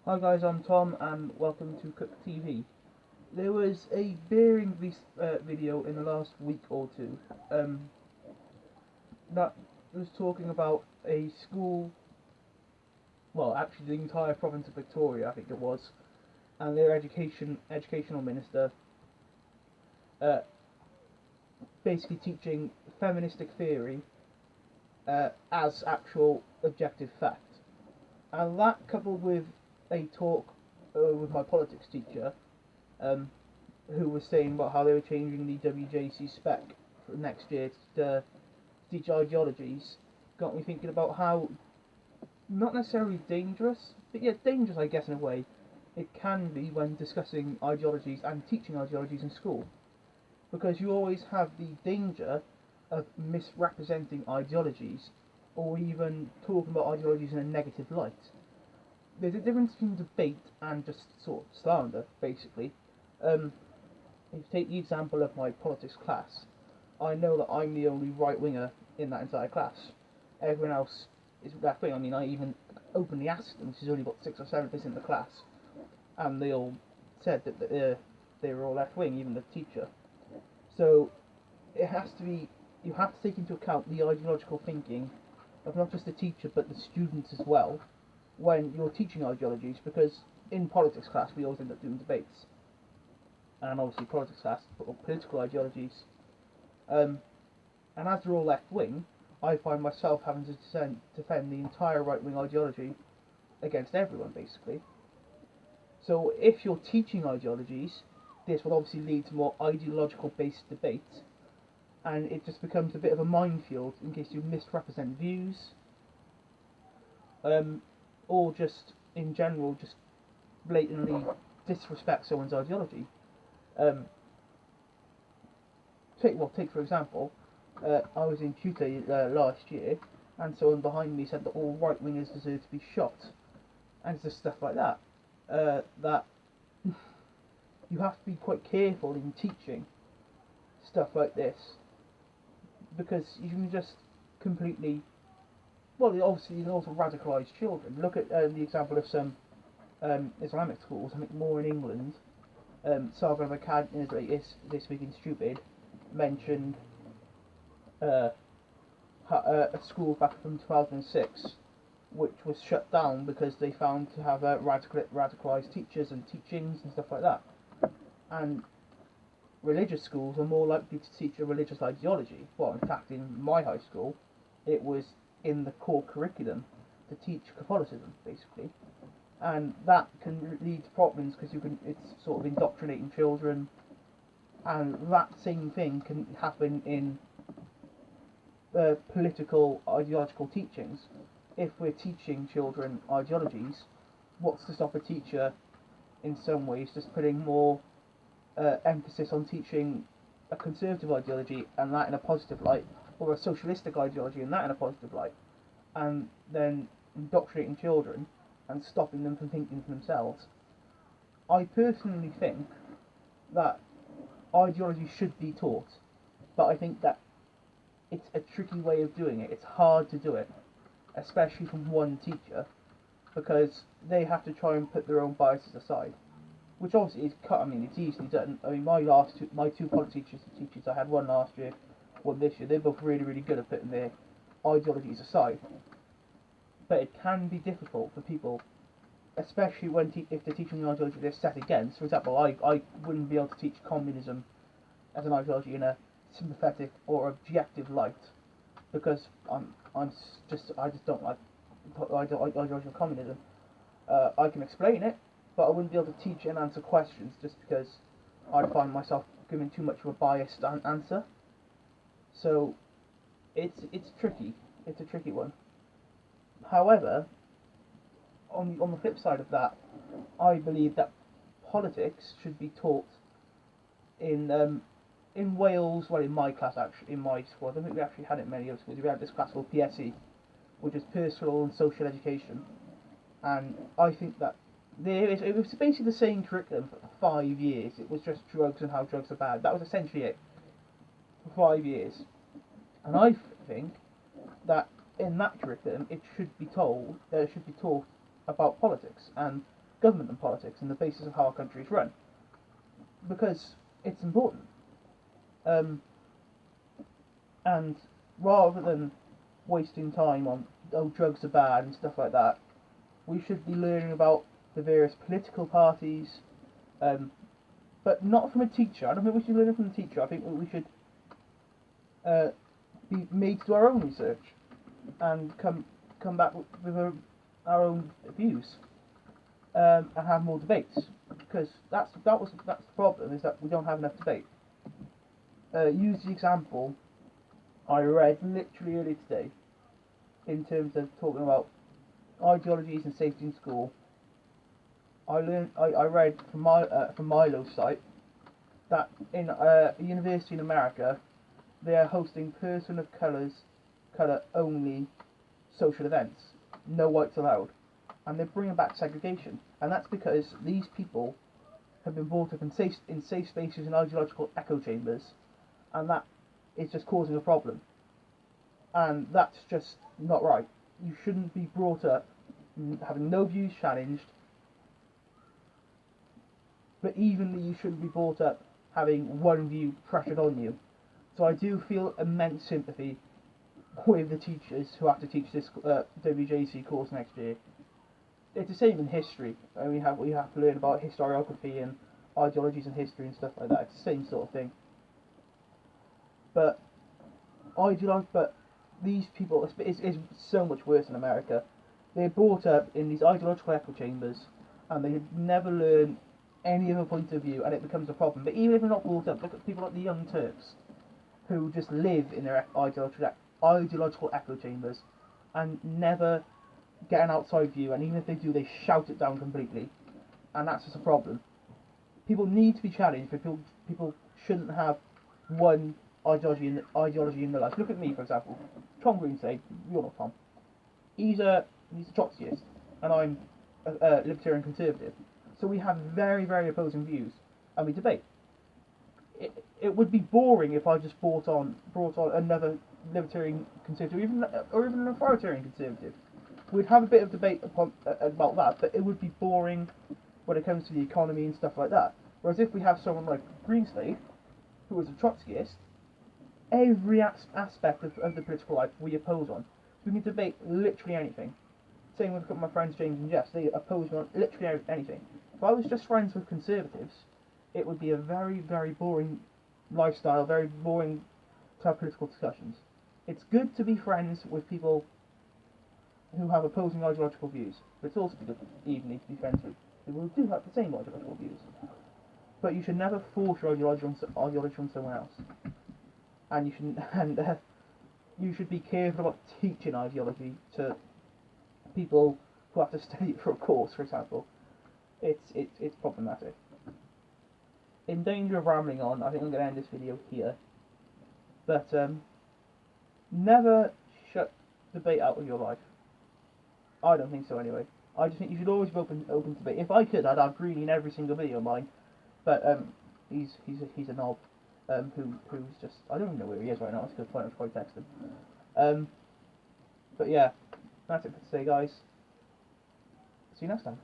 Hi guys, I'm Tom and welcome to Cook TV. There was a bearing video in the last week or two um, that was talking about a school, well actually the entire province of Victoria I think it was, and their educational minister uh, basically teaching feministic theory as actual objective fact. And that coupled with a talk with my politics teacher um, who was saying about how they were changing the WJC spec for next year to teach ideologies, got me thinking about how not necessarily dangerous, but yet dangerous, I guess, in a way, it can be when discussing ideologies and teaching ideologies in school. Because you always have the danger of misrepresenting ideologies or even talking about ideologies in a negative light. There's a difference between debate and just sort of slander, basically. If you take the example of my politics class, I know that I'm the only right winger in that entire class. Everyone else is left wing. I mean, I even openly asked them, because there's only about 6 or 7 of us in the class, and they all said that they were all left wing, even the teacher. So it has to be, you have to take into account the ideological thinking of not just the teacher but the students as well when you're teaching ideologies, because in politics class we always end up doing debates, and obviously politics class, political ideologies. Um, and as they're all left wing, I find myself having to defend the entire right wing ideology against everyone, basically. So if you're teaching ideologies, this will obviously lead to more ideological based debate, and it just becomes a bit of a minefield in case you misrepresent views, um, or just in general, just blatantly disrespect someone's ideology. Um, take for example, I was in tutor last year, and someone behind me said that all right wingers deserve to be shot, and just stuff like that. That you have to be quite careful in teaching stuff like this, because you can just completely, well, obviously you can also radicalise children. Look at the example of some Islamic schools. I think more in England. Saga of Akkad is this week in Stupid mentioned uh, a school back from 2006 which was shut down because they found to have radicalised teachers and teachings and stuff like that. And religious schools are more likely to teach a religious ideology. Well, in fact, in my high school, it was in the core curriculum to teach Catholicism, basically. And that can lead to problems because it's sort of indoctrinating children, and that same thing can happen in political ideological teachings. If we're teaching children ideologies, what's to stop a teacher in some ways just putting more emphasis on teaching a conservative ideology and that in a positive light, or a socialistic ideology and that in a positive light, and then indoctrinating children and stopping them from thinking for themselves? I personally think that ideology should be taught, but I think that it's a tricky way of doing it. It's hard to do it, especially from one teacher, because they have to try and put their own biases aside, which obviously is cut. I mean, it's easily done. I mean, my two politics teachers I had, one last year, one this year, they're both really, really good at putting their ideologies aside. But it can be difficult for people, especially if they're teaching an ideology they're set against. For example, I wouldn't be able to teach communism as an ideology in a sympathetic or objective light, because I just don't like ideological communism. I can explain it, but I wouldn't be able to teach and answer questions just because I'd find myself giving too much of a biased answer. So it's tricky. It's a tricky one. However, on the flip side of that, I believe that politics should be taught in Wales. Well, in my class actually, in my school, I don't think we actually had it in many other schools. We had this class called PSE, which is personal and social education, and I think that it was basically the same curriculum for 5 years. It was just drugs and how drugs are bad. That was essentially it for 5 years. And I think that in that curriculum, it should be taught about politics and government and politics and the basis of how our country is run, because it's important. And rather than wasting time on, oh, drugs are bad and stuff like that, we should be learning about the various political parties, but not from a teacher. I don't think we should learn it from a teacher. I think we should be made to do our own research and come back with our own views, and have more debates, because that's the problem, is that we don't have enough debate. Use the example I read literally earlier today in terms of talking about ideologies and safety in school. I read from Milo's site that in a university in America, they are hosting person of colour only social events, no whites allowed, and they're bringing back segregation, and that's because these people have been brought up in safe spaces and ideological echo chambers, and that is just causing a problem, and that's just not right. You shouldn't be brought up having no views challenged, but evenly you shouldn't be brought up having one view pressured on you. So I do feel immense sympathy with the teachers who have to teach this WJC course next year. It's the same in history. We have to learn about historiography and ideologies in history and stuff like that. It's the same sort of thing. But these people, it's so much worse in America. They're brought up in these ideological echo chambers, and they never learn any other point of view, and it becomes a problem. But even if they're not brought up, look at people like the Young Turks, who just live in their ideological echo chambers and never get an outside view, and even if they do, they shout it down completely, and that's just a problem. People need to be challenged, but people shouldn't have one ideology in their life. Look at me, for example. Tom Greenslade, you all know Tom. He's a Trotskyist, and I'm a libertarian conservative. So we have very, very opposing views, and we debate. It would be boring if I just brought on another libertarian conservative, or even an authoritarian conservative. We'd have a bit of debate about that, but it would be boring when it comes to the economy and stuff like that. Whereas if we have someone like Greenslade, who is a Trotskyist, every aspect of the political life we oppose on. So we can debate literally anything. Same with my friends James and Jess, they oppose me on literally anything. If I was just friends with conservatives, it would be a very, very boring lifestyle, very boring to have political discussions. It's good to be friends with people who have opposing ideological views, but it's also good evenly to be friends with people who do have the same ideological views. But you should never force your ideology on someone else, and you should be careful about teaching ideology to people who have to study it for a course, for example. It's problematic. In danger of rambling on, I think I'm going to end this video here. But never shut debate out of your life. I don't think so anyway. I just think you should always be open to debate. If I could, I'd have Greenie in every single video of mine. But he's a knob who's just, I don't even know where he is right now. It's because I probably text him. But yeah, that's it for today, guys. See you next time.